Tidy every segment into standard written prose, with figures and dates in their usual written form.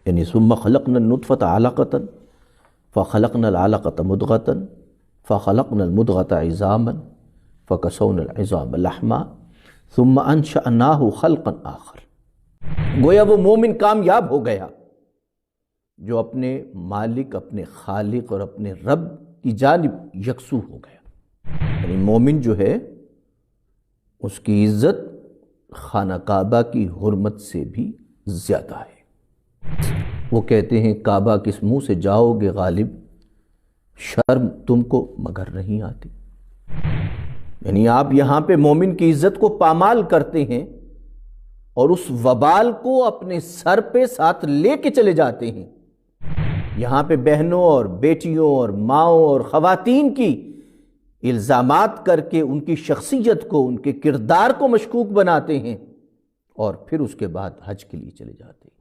یعنی ثم خلقنا النطفة علقة فخلقنا العلقة مضغة فخلقنا المضغة عظاما فكسونا العظام لحما ثم انشأناه خلقا آخر۔ گویا وہ مومن کامیاب ہو گیا جو اپنے مالک، اپنے خالق اور اپنے رب کی جانب یکسو ہو گیا۔ یعنی مومن جو ہے اس کی عزت خانہ کعبہ کی حرمت سے بھی زیادہ ہے۔ وہ کہتے ہیں کعبہ کس منہ سے جاؤ گے غالب، شرم تم کو مگر نہیں آتی۔ یعنی آپ یہاں پہ مومن کی عزت کو پامال کرتے ہیں اور اس وبال کو اپنے سر پہ ساتھ لے کے چلے جاتے ہیں۔ یہاں پہ بہنوں اور بیٹیوں اور ماؤں اور خواتین کی الزامات کر کے ان کی شخصیت کو، ان کے کردار کو مشکوک بناتے ہیں اور پھر اس کے بعد حج کے لیے چلے جاتے ہیں۔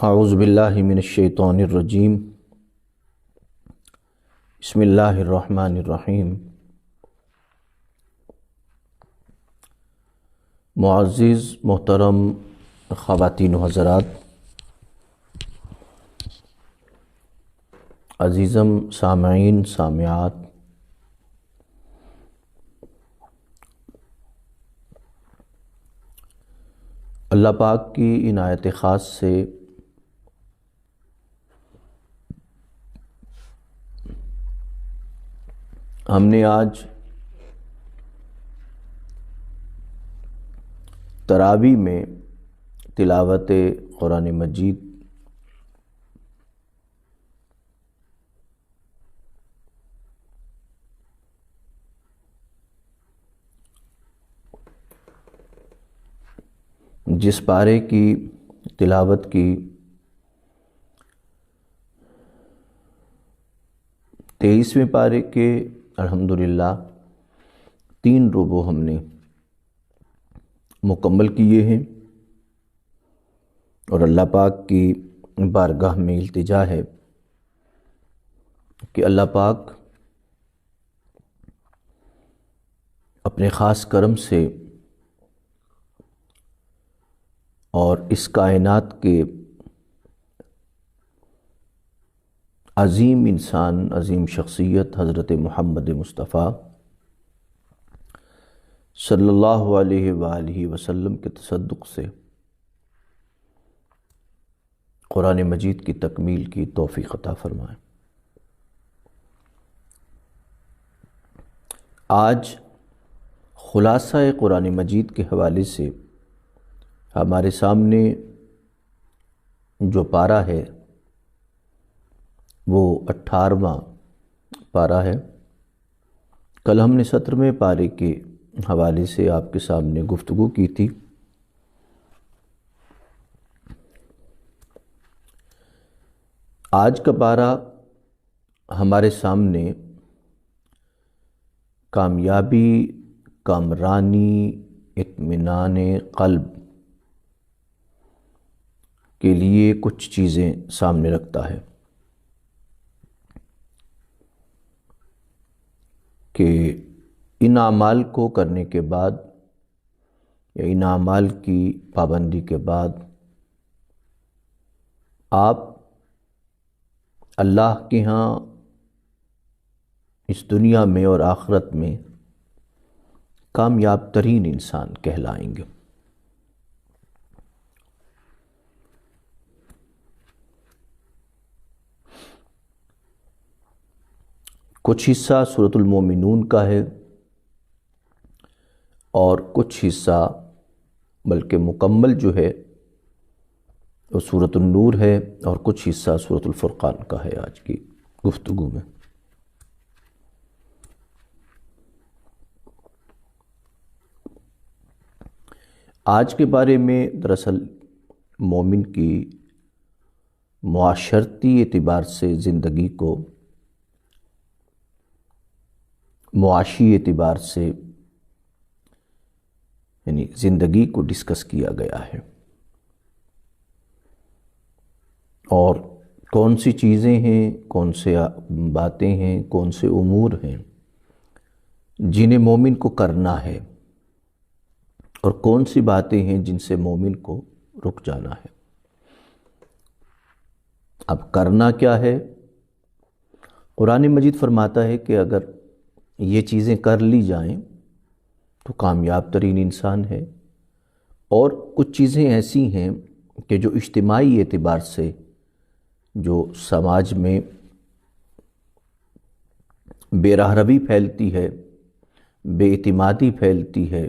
اعوذ باللہ من الشیطان الرجیم، بسم اللہ الرحمن الرحیم۔ معزز محترم خواتین و حضرات، عزیزم سامعین سامعات، اللہ پاک کی عنایت خاص سے ہم نے آج تراویح میں تلاوت قرآن مجید جس پارے کی تلاوت کی 23ویں پارے کے الحمدللہ 3 ربع ہم نے مکمل کیے ہیں، اور اللہ پاک کی بارگاہ میں التجا ہے کہ اللہ پاک اپنے خاص کرم سے اور اس کائنات کے عظیم انسان، عظیم شخصیت حضرت محمد مصطفیٰ صلی اللہ علیہ وآلہ وسلم کے تصدق سے قرآن مجید کی تکمیل کی توفیق عطا فرمائے۔ آج خلاصہ قرآن مجید کے حوالے سے ہمارے سامنے جو پارہ ہے وہ 18واں پارہ ہے۔ کل ہم نے 17ویں پارے کے حوالے سے آپ کے سامنے گفتگو کی تھی۔ آج کا پارہ ہمارے سامنے کامیابی، کامرانی، اطمینان قلب کے لیے کچھ چیزیں سامنے رکھتا ہے کہ ان اعمال کو کرنے کے بعد یا ان اعمال کی پابندی کے بعد آپ اللہ کے ہاں اس دنیا میں اور آخرت میں کامیاب ترین انسان کہلائیں گے۔ کچھ حصہ سورۃ المومنون کا ہے اور کچھ حصہ بلکہ مکمل جو ہے وہ سورۃ النور ہے، اور کچھ حصہ سورۃ الفرقان کا ہے آج کی گفتگو میں۔ آج کے بارے میں دراصل مومن کی معاشرتی اعتبار سے زندگی کو معاشی اعتبار سے یعنی زندگی کو ڈسکس کیا گیا ہے، اور کون سی چیزیں ہیں، کون سے باتیں ہیں، کون سے امور ہیں جنہیں مومن کو کرنا ہے، اور کون سی باتیں ہیں جن سے مومن کو رک جانا ہے۔ اب کرنا کیا ہے؟ قرآن مجید فرماتا ہے کہ اگر یہ چیزیں کر لی جائیں تو کامیاب ترین انسان ہے، اور کچھ چیزیں ایسی ہیں کہ جو اجتماعی اعتبار سے جو سماج میں بے راہروی پھیلتی ہے، بے اعتمادی پھیلتی ہے،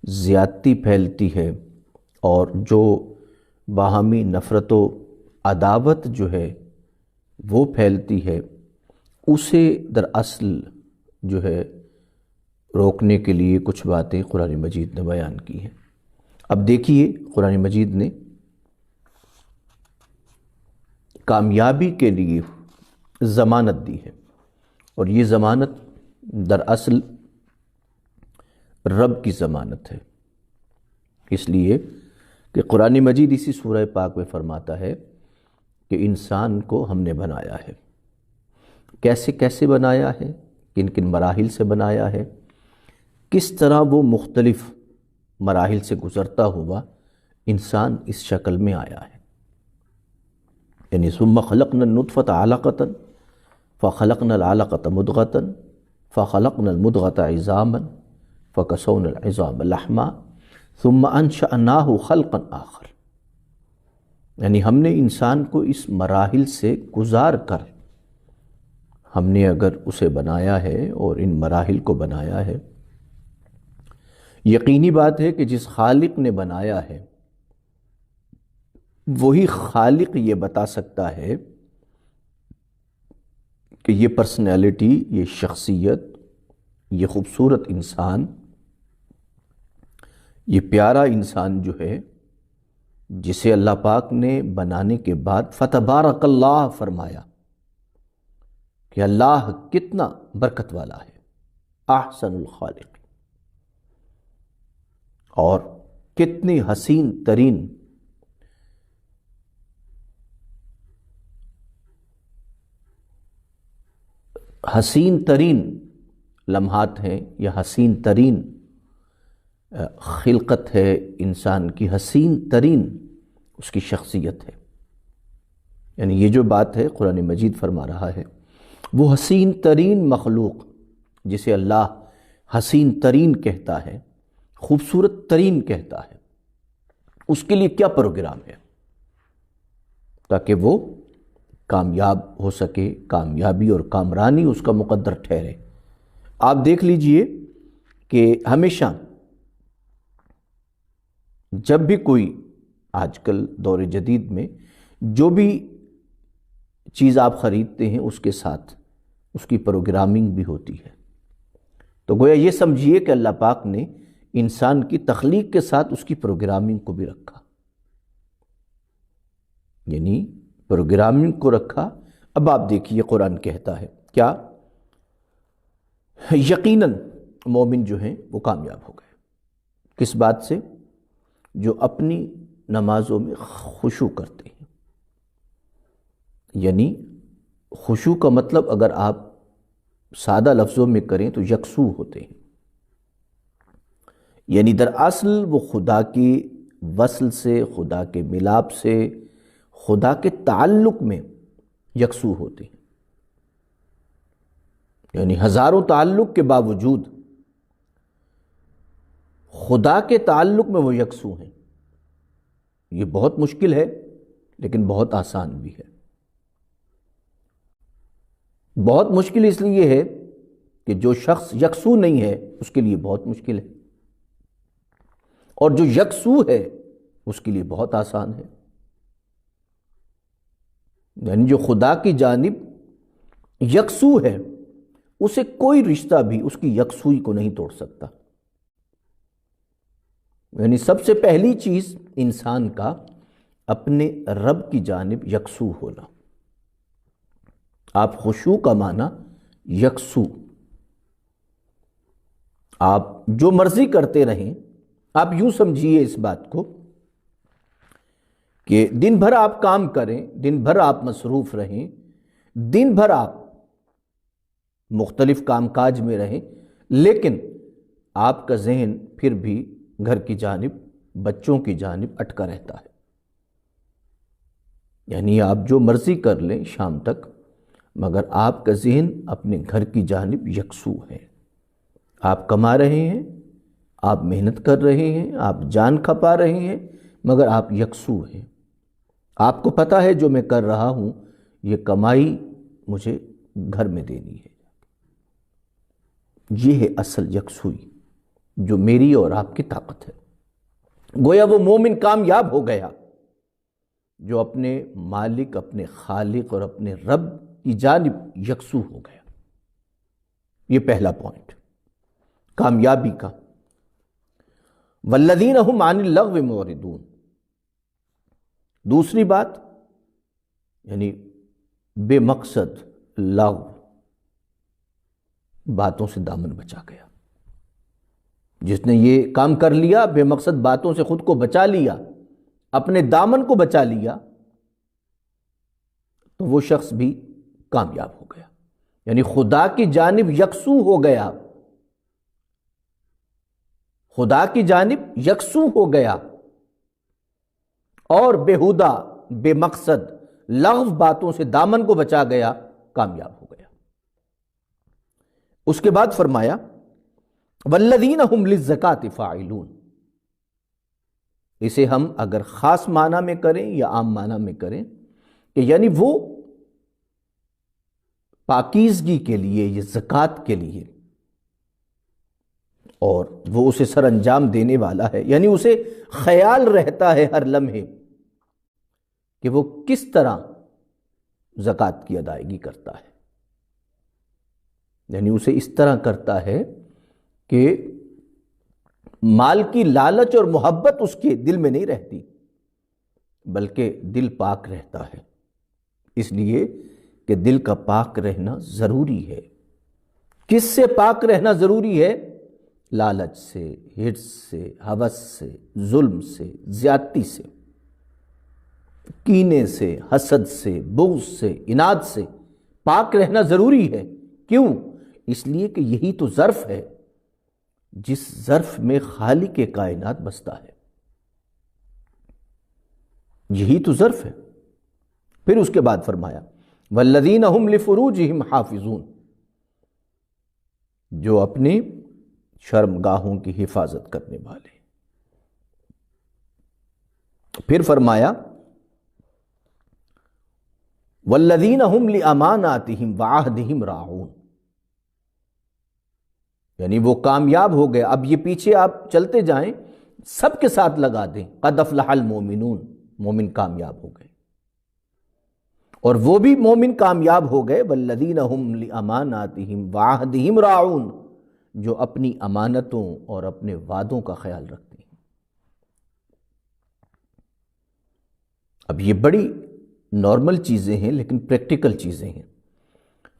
زیادتی پھیلتی ہے، اور جو باہمی نفرت و عداوت جو ہے وہ پھیلتی ہے، اسے دراصل جو ہے روکنے کے لیے کچھ باتیں قرآن مجید نے بیان کی ہیں۔ اب دیکھیے، قرآن مجید نے کامیابی کے لیے ضمانت دی ہے، اور یہ ضمانت دراصل رب کی ضمانت ہے، اس لیے کہ قرآن مجید اسی سورہ پاک میں فرماتا ہے کہ انسان کو ہم نے بنایا ہے۔ کیسے کیسے بنایا ہے، کن کن مراحل سے بنایا ہے، کس طرح وہ مختلف مراحل سے گزرتا ہوا انسان اس شکل میں آیا ہے۔ یعنی ثم خلقنا النطفة علقة فخلقنا العلقة مضغة فخلقنا المضغة عظاما فكسونا العظام لحما ثم انشأناه خلقا آخر۔ یعنی ہم نے انسان کو اس مراحل سے گزار کر ہم نے اگر اسے بنایا ہے اور ان مراحل کو بنایا ہے، یقینی بات ہے کہ جس خالق نے بنایا ہے وہی خالق یہ بتا سکتا ہے کہ یہ پرسنالٹی، یہ شخصیت، یہ خوبصورت انسان، یہ پیارا انسان جو ہے، جسے اللہ پاک نے بنانے کے بعد فتبارک اللہ فرمایا کہ اللہ کتنا برکت والا ہے، احسن الخالق، اور کتنی حسین ترین لمحات ہیں، یا حسین ترین خلقت ہے انسان کی، حسین ترین اس کی شخصیت ہے۔ یعنی یہ جو بات ہے قرآن مجید فرما رہا ہے، وہ حسین ترین مخلوق جسے اللہ حسین ترین کہتا ہے، خوبصورت ترین کہتا ہے، اس کے لیے کیا پروگرام ہے تاکہ وہ کامیاب ہو سکے، کامیابی اور کامرانی اس کا مقدر ٹھہرے۔ آپ دیکھ لیجئے کہ ہمیشہ جب بھی کوئی آج کل دور جدید میں جو بھی چیز آپ خریدتے ہیں اس کے ساتھ اس کی پروگرامنگ بھی ہوتی ہے، تو گویا یہ سمجھیے کہ اللہ پاک نے انسان کی تخلیق کے ساتھ اس کی پروگرامنگ کو بھی رکھا، یعنی پروگرامنگ کو رکھا۔ اب آپ دیکھیے قرآن کہتا ہے کیا؟ یقیناً مومن جو ہیں وہ کامیاب ہو گئے، کس بات سے؟ جو اپنی نمازوں میں خشوع کرتے ہیں۔ یعنی خشوع کا مطلب اگر آپ سادہ لفظوں میں کریں تو یکسو ہوتے ہیں، یعنی دراصل وہ خدا کی وصل سے، خدا کے ملاپ سے، خدا کے تعلق میں یکسو ہوتے ہیں، یعنی ہزاروں تعلق کے باوجود خدا کے تعلق میں وہ یکسو ہیں۔ یہ بہت مشکل ہے لیکن بہت آسان بھی ہے۔ بہت مشکل اس لیے ہے کہ جو شخص یکسو نہیں ہے اس کے لیے بہت مشکل ہے، اور جو یکسو ہے اس کے لیے بہت آسان ہے۔ یعنی جو خدا کی جانب یکسو ہے اسے کوئی رشتہ بھی اس کی یکسوئی کو نہیں توڑ سکتا۔ یعنی سب سے پہلی چیز انسان کا اپنے رب کی جانب یکسو ہونا۔ آپ خشوع کا معنی یکسو، آپ جو مرضی کرتے رہیں۔ آپ یوں سمجھیے اس بات کو کہ دن بھر آپ کام کریں، دن بھر آپ مصروف رہیں، دن بھر آپ مختلف کام کاج میں رہیں، لیکن آپ کا ذہن پھر بھی گھر کی جانب، بچوں کی جانب اٹکا رہتا ہے۔ یعنی آپ جو مرضی کر لیں شام تک، مگر آپ کا ذہن اپنے گھر کی جانب یکسو ہے۔ آپ کما رہے ہیں، آپ محنت کر رہے ہیں، آپ جان کھپا رہے ہیں، مگر آپ یکسو ہیں۔ آپ کو پتہ ہے جو میں کر رہا ہوں یہ کمائی مجھے گھر میں دینی ہے۔ یہ ہے اصل یکسوئی جو میری اور آپ کی طاقت ہے۔ گویا وہ مومن کامیاب ہو گیا جو اپنے مالک، اپنے خالق اور اپنے رب کی جانب یکسو ہو گیا۔ یہ پہلا پوائنٹ کامیابی کا۔ والذین هم عن اللغو معرضون، دوسری بات یعنی بے مقصد لغو باتوں سے دامن بچا گیا۔ جس نے یہ کام کر لیا، بے مقصد باتوں سے خود کو بچا لیا، اپنے دامن کو بچا لیا، تو وہ شخص بھی کامیاب ہو گیا، یعنی خدا کی جانب یکسو ہو گیا، خدا کی جانب یکسو ہو گیا اور بیہودہ بے مقصد لغو باتوں سے دامن کو بچا گیا، کامیاب ہو گیا۔ اس کے بعد فرمایا والذین هم للزکاۃ فاعلون، اسے ہم اگر خاص معنی میں کریں یا عام معنی میں کریں کہ یعنی وہ پاکیزگی کے لیے، یہ زکوٰۃ کے لیے، اور وہ اسے سر انجام دینے والا ہے، یعنی اسے خیال رہتا ہے ہر لمحے کہ وہ کس طرح زکوٰۃ کی ادائیگی کرتا ہے، یعنی اسے اس طرح کرتا ہے کہ مال کی لالچ اور محبت اس کے دل میں نہیں رہتی، بلکہ دل پاک رہتا ہے، اس لیے کہ دل کا پاک رہنا ضروری ہے۔ کس سے پاک رہنا ضروری ہے؟ لالچ سے، حرص سے، ہوس سے، ظلم سے، زیادتی سے، کینے سے، حسد سے، بغض سے، عناد سے پاک رہنا ضروری ہے۔ کیوں؟ اس لیے کہ یہی تو ظرف ہے جس ظرف میں خالق کائنات بستا ہے، یہی تو ظرف ہے۔ پھر اس کے بعد فرمایا والذین هم لفروجہم حافظون، جو اپنی شرمگاہوں کی حفاظت کرنے والے۔ پھر فرمایا والذین هم لاماناتہم وعہدہم راعون، یعنی وہ کامیاب ہو گئے۔ اب یہ پیچھے آپ چلتے جائیں، سب کے ساتھ لگا دیں، قد افلح المومنون، مومن کامیاب ہو گئے، اور وہ بھی مومن کامیاب ہو گئے والذین هم لاماناتہم وعہدہم راعون، جو اپنی امانتوں اور اپنے وعدوں کا خیال رکھتے ہیں۔ اب یہ بڑی نارمل چیزیں ہیں لیکن پریکٹیکل چیزیں ہیں۔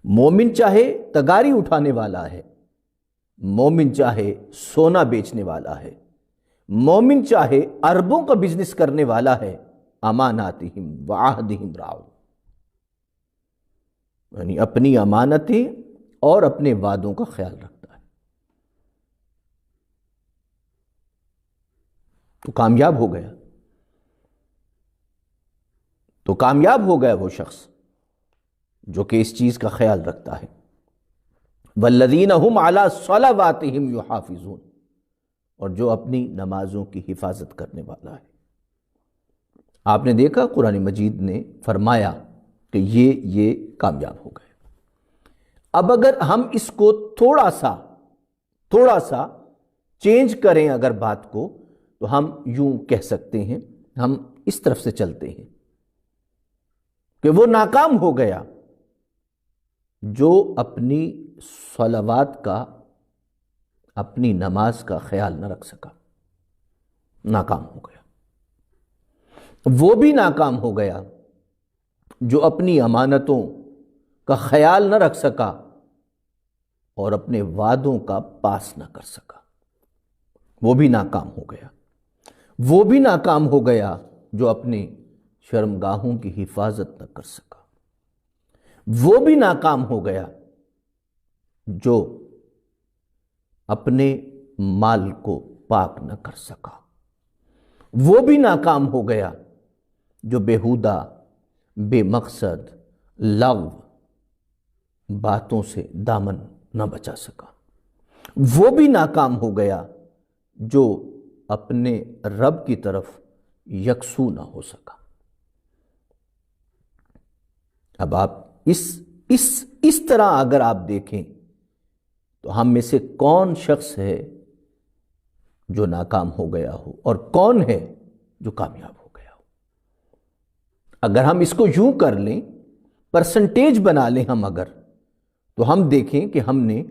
مومن چاہے تگاری اٹھانے والا ہے، مومن چاہے سونا بیچنے والا ہے، مومن چاہے اربوں کا بزنس کرنے والا ہے، اماناتہم وعہدہم راعون، یعنی اپنی امانتیں اور اپنے وعدوں کا خیال رکھتا ہے، تو کامیاب ہو گیا۔ تو کامیاب ہو گیا وہ شخص جو کہ اس چیز کا خیال رکھتا ہے۔ والذین هم علی صلواتہم یحافظون، اور جو اپنی نمازوں کی حفاظت کرنے والا ہے۔ آپ نے دیکھا قرآن مجید نے فرمایا کہ یہ کامیاب ہو گئے۔ اب اگر ہم اس کو تھوڑا سا چینج کریں اگر بات کو، تو ہم یوں کہہ سکتے ہیں، ہم اس طرف سے چلتے ہیں کہ وہ ناکام ہو گیا جو اپنی صلوات کا، اپنی نماز کا خیال نہ رکھ سکا، ناکام ہو گیا۔ وہ بھی ناکام ہو گیا جو اپنی امانتوں کا خیال نہ رکھ سکا اور اپنے وعدوں کا پاس نہ کر سکا، وہ بھی ناکام ہو گیا۔ وہ بھی ناکام ہو گیا جو اپنے شرمگاہوں کی حفاظت نہ کر سکا، وہ بھی ناکام ہو گیا جو اپنے مال کو پاک نہ کر سکا، وہ بھی ناکام ہو گیا جو بیہودہ، بے مقصد، لغو باتوں سے دامن نہ بچا سکا، وہ بھی ناکام ہو گیا جو اپنے رب کی طرف یکسو نہ ہو سکا۔ اب آپ اس طرح اگر آپ دیکھیں تو ہم میں سے کون شخص ہے جو ناکام ہو گیا ہو اور کون ہے جو کامیاب ہو گیا ہو؟ اگر ہم اس کو یوں کر لیں، پرسنٹیج بنا لیں ہم اگر، تو ہم دیکھیں کہ ہم نے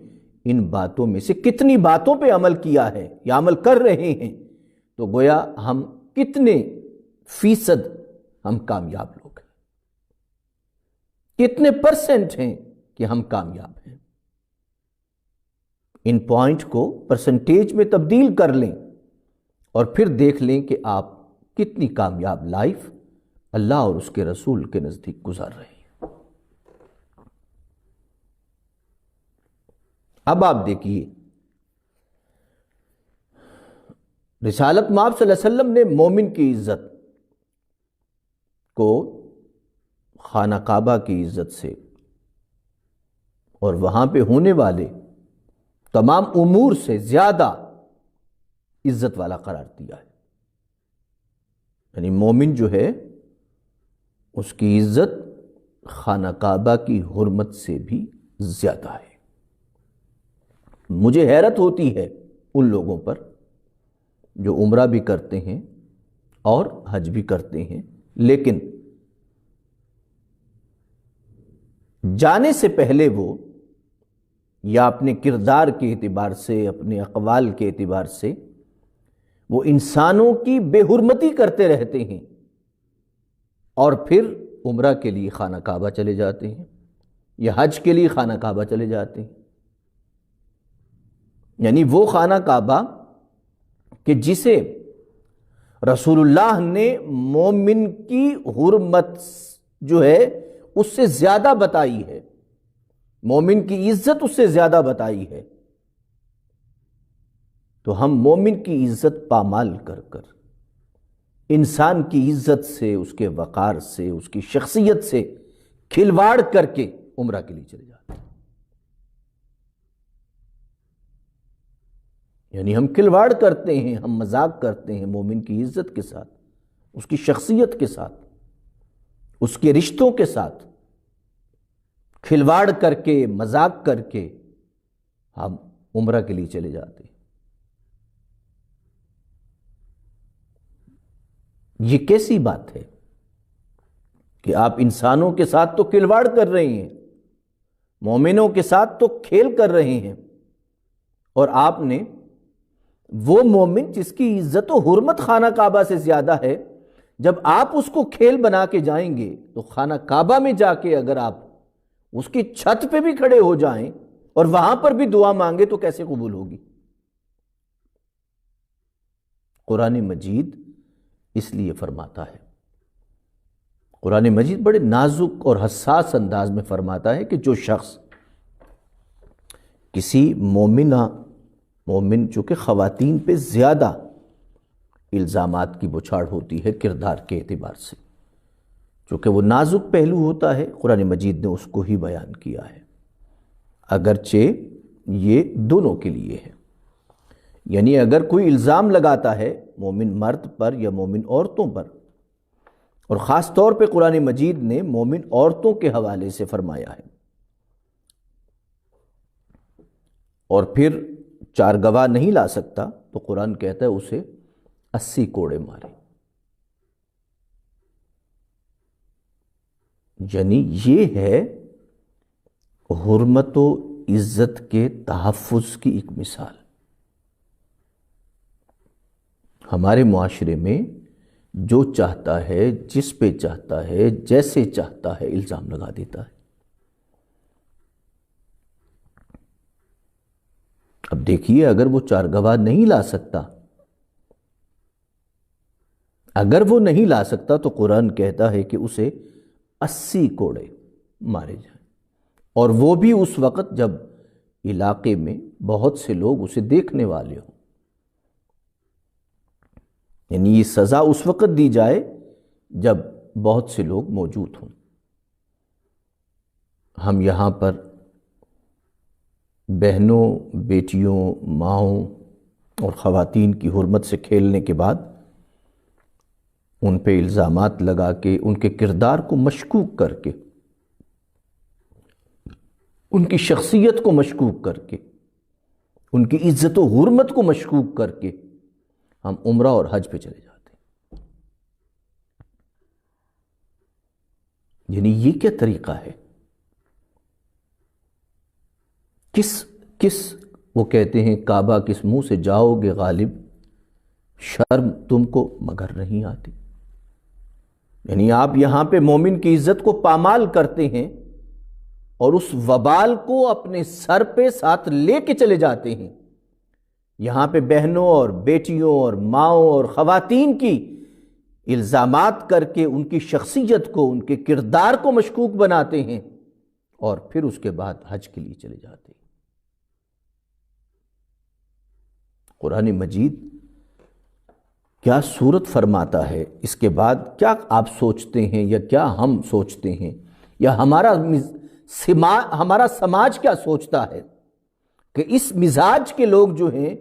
ان باتوں میں سے کتنی باتوں پہ عمل کیا ہے یا عمل کر رہے ہیں، تو گویا ہم کتنے فیصد ہم کامیاب لوگ ہیں، کتنے پرسنٹ ہیں کہ ہم کامیاب ہیں۔ ان پوائنٹ کو پرسنٹیج میں تبدیل کر لیں اور پھر دیکھ لیں کہ آپ کتنی کامیاب لائف اللہ اور اس کے رسول کے نزدیک گزار رہے ہیں۔ اب آپ دیکھیے، رسالت مآب صلی اللہ علیہ وسلم نے مومن کی عزت کو خانہ کعبہ کی عزت سے اور وہاں پہ ہونے والے تمام امور سے زیادہ عزت والا قرار دیا ہے۔ یعنی مومن جو ہے اس کی عزت خانہ کعبہ کی حرمت سے بھی زیادہ ہے۔ مجھے حیرت ہوتی ہے ان لوگوں پر جو عمرہ بھی کرتے ہیں اور حج بھی کرتے ہیں، لیکن جانے سے پہلے وہ یا اپنے کردار کے اعتبار سے، اپنے اقوال کے اعتبار سے وہ انسانوں کی بے حرمتی کرتے رہتے ہیں، اور پھر عمرہ کے لیے خانہ کعبہ چلے جاتے ہیں یا حج کے لیے خانہ کعبہ چلے جاتے ہیں۔ یعنی وہ خانہ کعبہ کہ جسے رسول اللہ نے مومن کی حرمت جو ہے اس سے زیادہ بتائی ہے، مومن کی عزت اس سے زیادہ بتائی ہے، تو ہم مومن کی عزت پامال کر کر، انسان کی عزت سے، اس کے وقار سے، اس کی شخصیت سے کھلواڑ کر کے عمرہ کے لیے چلے جاتے ہیں۔ یعنی ہم کھلواڑ کرتے ہیں، ہم مذاق کرتے ہیں مومن کی عزت کے ساتھ، اس کی شخصیت کے ساتھ، اس کے رشتوں کے ساتھ کھلواڑ کر کے، مذاق کر کے ہم عمرہ کے لیے چلے جاتے ہیں۔ یہ کیسی بات ہے کہ آپ انسانوں کے ساتھ تو کھلواڑ کر رہے ہیں، مومنوں کے ساتھ تو کھیل کر رہے ہیں، اور آپ نے وہ مومن جس کی عزت و حرمت خانہ کعبہ سے زیادہ ہے، جب آپ اس کو کھیل بنا کے جائیں گے تو خانہ کعبہ میں جا کے اگر آپ اس کی چھت پہ بھی کھڑے ہو جائیں اور وہاں پر بھی دعا مانگے تو کیسے قبول ہوگی؟ قرآن مجید اس لیے فرماتا ہے، قرآن مجید بڑے نازک اور حساس انداز میں فرماتا ہے کہ جو شخص کسی مومن چونکہ خواتین پہ زیادہ الزامات کی بچھاڑ ہوتی ہے کردار کے اعتبار سے، چونکہ وہ نازک پہلو ہوتا ہے، قرآن مجید نے اس کو ہی بیان کیا ہے، اگرچہ یہ دونوں کے لیے ہے۔ یعنی اگر کوئی الزام لگاتا ہے مومن مرد پر یا مومن عورتوں پر، اور خاص طور پہ قرآن مجید نے مومن عورتوں کے حوالے سے فرمایا ہے، اور پھر 4 گواہ نہیں لا سکتا تو قرآن کہتا ہے اسے 80 کوڑے مارے۔ یعنی یہ ہے حرمت و عزت کے تحفظ کی ایک مثال۔ ہمارے معاشرے میں جو چاہتا ہے، جس پہ چاہتا ہے، جیسے چاہتا ہے الزام لگا دیتا ہے۔ اب دیکھیے، اگر وہ 4 گواہ نہیں لا سکتا، اگر وہ نہیں لا سکتا تو قرآن کہتا ہے کہ اسے 80 کوڑے مارے جائیں، اور وہ بھی اس وقت جب علاقے میں بہت سے لوگ اسے دیکھنے والے ہوں۔ یعنی یہ سزا اس وقت دی جائے جب بہت سے لوگ موجود ہوں۔ ہم یہاں پر بہنوں، بیٹیوں، ماؤں اور خواتین کی حرمت سے کھیلنے کے بعد ان پہ الزامات لگا کے، ان کے کردار کو مشکوک کر کے، ان کی شخصیت کو مشکوک کر کے، ان کی عزت و حرمت کو مشکوک کر کے ہم عمرہ اور حج پہ چلے جاتے ہیں۔ یعنی یہ کیا طریقہ ہے؟ کس وہ کہتے ہیں کعبہ کس منہ سے جاؤ گے غالب، شرم تم کو مگر نہیں آتی۔ یعنی آپ یہاں پہ مومن کی عزت کو پامال کرتے ہیں اور اس وبال کو اپنے سر پہ ساتھ لے کے چلے جاتے ہیں۔ یہاں پہ بہنوں اور بیٹیوں اور ماؤں اور خواتین کی الزامات کر کے ان کی شخصیت کو، ان کے کردار کو مشکوک بناتے ہیں، اور پھر اس کے بعد حج کے لیے چلے جاتے ہیں۔ قرآن مجید کیا صورت فرماتا ہے، اس کے بعد کیا آپ سوچتے ہیں، یا کیا ہم سوچتے ہیں، یا ہمارا سماج کیا سوچتا ہے کہ اس مزاج کے لوگ جو ہیں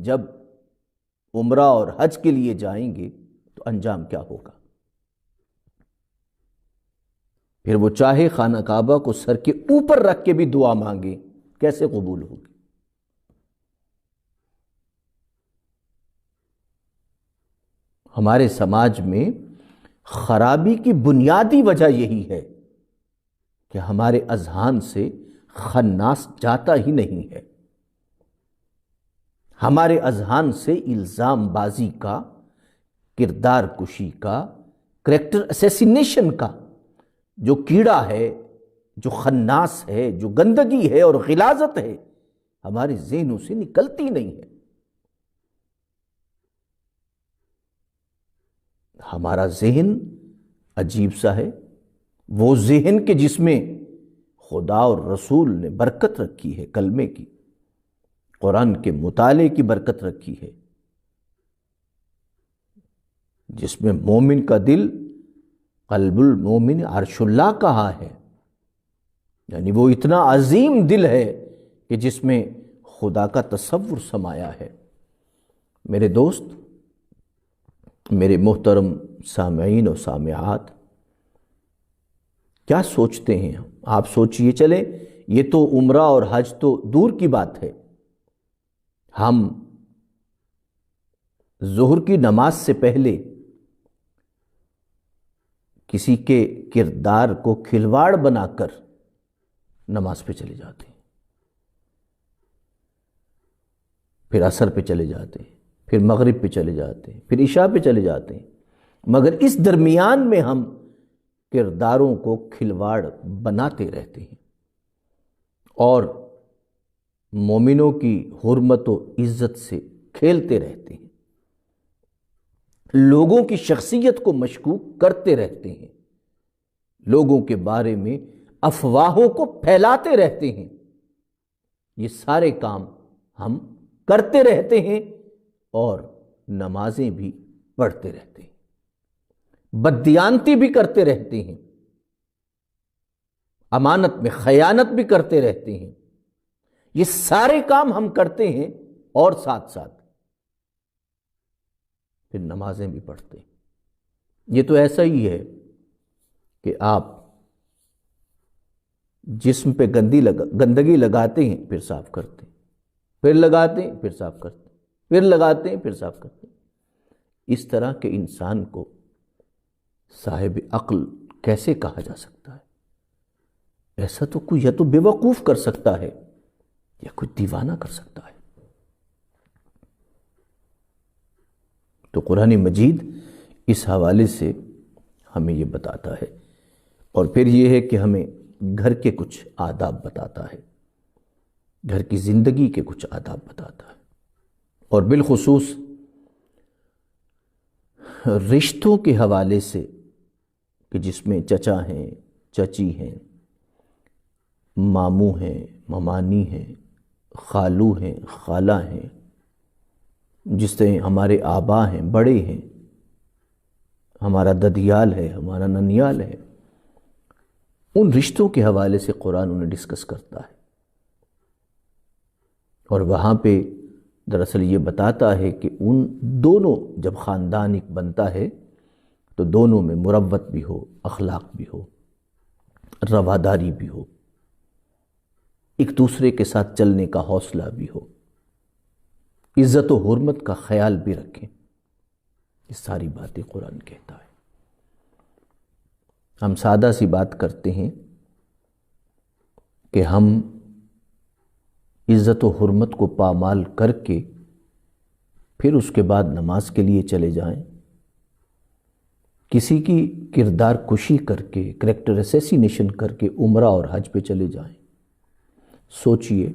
جب عمرہ اور حج کے لیے جائیں گے تو انجام کیا ہوگا؟ پھر وہ چاہے خانہ کعبہ کو سر کے اوپر رکھ کے بھی دعا مانگے، کیسے قبول ہوگی؟ ہمارے سماج میں خرابی کی بنیادی وجہ یہی ہے کہ ہمارے اذہان سے خناس جاتا ہی نہیں ہے۔ ہمارے اذہان سے الزام بازی کا، کردار کشی کا، کریکٹر اسیسینیشن کا جو کیڑا ہے، جو خناس ہے، جو گندگی ہے اور غلاظت ہے، ہمارے ذہنوں سے نکلتی نہیں ہے۔ ہمارا ذہن عجیب سا ہے، وہ ذہن کہ جس میں خدا اور رسول نے برکت رکھی ہے، کلمے کی، قرآن کے مطالعے کی برکت رکھی ہے، جس میں مومن کا دل، قلب المومن عرش اللہ کہا ہے، یعنی وہ اتنا عظیم دل ہے کہ جس میں خدا کا تصور سمایا ہے۔ میرے دوست، میرے محترم سامعین و سامعات، کیا سوچتے ہیں آپ؟ سوچئے، چلے یہ تو عمرہ اور حج تو دور کی بات ہے، ہم ظہر کی نماز سے پہلے کسی کے کردار کو کھلواڑ بنا کر نماز پہ چلے جاتے ہیں، پھر عصر پہ چلے جاتے ہیں، پھر مغرب پہ چلے جاتے ہیں، پھر عشاء پہ چلے جاتے ہیں، مگر اس درمیان میں ہم کرداروں کو کھلواڑ بناتے رہتے ہیں اور مومنوں کی حرمت و عزت سے کھیلتے رہتے ہیں، لوگوں کی شخصیت کو مشکوک کرتے رہتے ہیں، لوگوں کے بارے میں افواہوں کو پھیلاتے رہتے ہیں۔ یہ سارے کام ہم کرتے رہتے ہیں اور نمازیں بھی پڑھتے رہتے ہیں، بددیانتی بھی کرتے رہتے ہیں، امانت میں خیانت بھی کرتے رہتے ہیں۔ یہ سارے کام ہم کرتے ہیں اور ساتھ ساتھ پھر نمازیں بھی پڑھتے ہیں۔ یہ تو ایسا ہی ہے کہ آپ جسم پہ گندگی لگاتے ہیں، پھر صاف کرتے ہیں، پھر لگاتے ہیں، پھر صاف کرتے ہیں، پھر لگاتے ہیں، پھر صاف کرتے ہیں۔ اس طرح کے انسان کو صاحب عقل کیسے کہا جا سکتا ہے؟ ایسا تو کوئی یا تو بے وقوف کر سکتا ہے یا کوئی دیوانہ کر سکتا ہے۔ تو قرآن مجید اس حوالے سے ہمیں یہ بتاتا ہے، اور پھر یہ ہے کہ ہمیں گھر کے کچھ آداب بتاتا ہے، گھر کی زندگی کے کچھ آداب بتاتا ہے، اور بالخصوص رشتوں کے حوالے سے کہ جس میں چچا ہیں، چچی ہیں، ماموں ہیں، ممانی ہیں، خالو ہیں، خالہ ہیں، جس سے ہمارے آبا ہیں، بڑے ہیں، ہمارا ددیال ہے، ہمارا ننیال ہے، ان رشتوں کے حوالے سے قرآن انہیں ڈسکس کرتا ہے، اور وہاں پہ دراصل یہ بتاتا ہے کہ ان دونوں جب خاندان ایک بنتا ہے تو دونوں میں مروت بھی ہو، اخلاق بھی ہو، رواداری بھی ہو، ایک دوسرے کے ساتھ چلنے کا حوصلہ بھی ہو، عزت و حرمت کا خیال بھی رکھیں۔ یہ ساری باتیں قرآن کہتا ہے۔ ہم سادہ سی بات کرتے ہیں کہ ہم عزت و حرمت کو پامال کر کے پھر اس کے بعد نماز کے لیے چلے جائیں، کسی کی کردار کشی کر کے، کریکٹر اسیسینیشن کر کے عمرہ اور حج پہ چلے جائیں۔ سوچئے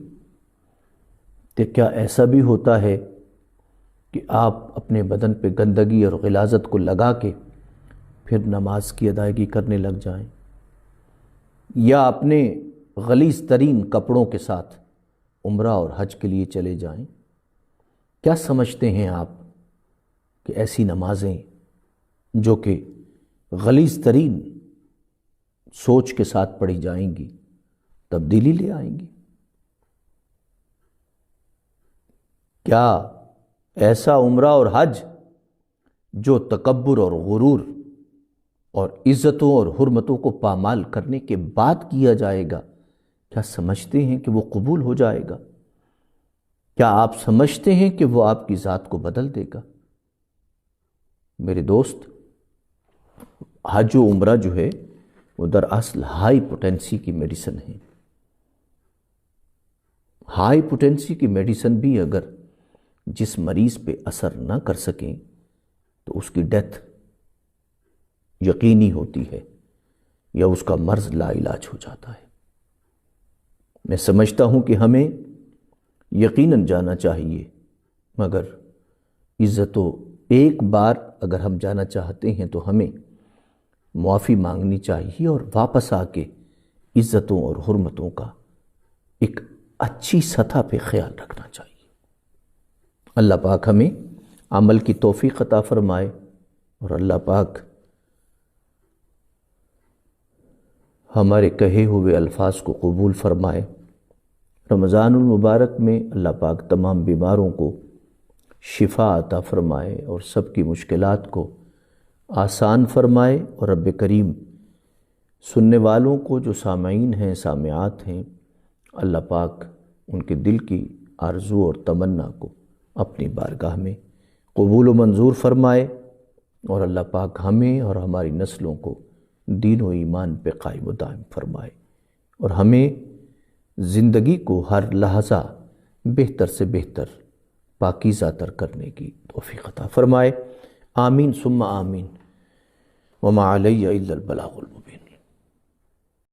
کہ کیا ایسا بھی ہوتا ہے کہ آپ اپنے بدن پہ گندگی اور غلاظت کو لگا کے پھر نماز کی ادائیگی کرنے لگ جائیں، یا اپنے غلیظ ترین کپڑوں کے ساتھ عمرہ اور حج کے لیے چلے جائیں؟ کیا سمجھتے ہیں آپ کہ ایسی نمازیں جو کہ غلیظ ترین سوچ کے ساتھ پڑھی جائیں گی تبدیلی لے آئیں گی؟ کیا ایسا عمرہ اور حج جو تکبر اور غرور اور عزتوں اور حرمتوں کو پامال کرنے کے بعد کیا جائے گا، کیا سمجھتے ہیں کہ وہ قبول ہو جائے گا؟ کیا آپ سمجھتے ہیں کہ وہ آپ کی ذات کو بدل دے گا؟ میرے دوست، حج و عمرہ جو ہے وہ دراصل ہائی پوٹینسی کی میڈیسن ہے۔ ہائی پوٹینسی کی میڈیسن بھی اگر جس مریض پہ اثر نہ کر سکیں تو اس کی ڈیتھ یقینی ہوتی ہے، یا اس کا مرض لا علاج ہو جاتا ہے۔ میں سمجھتا ہوں کہ ہمیں یقیناً جانا چاہیے، مگر عزت و ایک بار اگر ہم جانا چاہتے ہیں تو ہمیں معافی مانگنی چاہیے اور واپس آ کے عزتوں اور حرمتوں کا ایک اچھی سطح پہ خیال رکھنا چاہیے۔ اللہ پاک ہمیں عمل کی توفیق عطا فرمائے، اور اللہ پاک ہمارے کہے ہوئے الفاظ کو قبول فرمائے۔ رمضان المبارک میں اللہ پاک تمام بیماروں کو شفا عطا فرمائے اور سب کی مشکلات کو آسان فرمائے، اور رب کریم سننے والوں کو جو سامعین ہیں، سامعات ہیں، اللہ پاک ان کے دل کی آرزو اور تمنا کو اپنی بارگاہ میں قبول و منظور فرمائے، اور اللہ پاک ہمیں اور ہماری نسلوں کو دین و ایمان پہ قائم و دائم فرمائے، اور ہمیں زندگی کو ہر لحظہ بہتر سے بہتر پاکیزہ تر کرنے کی توفیق عطا فرمائے۔ آمین ثم آمین، وما علی الا البلاغ المبین۔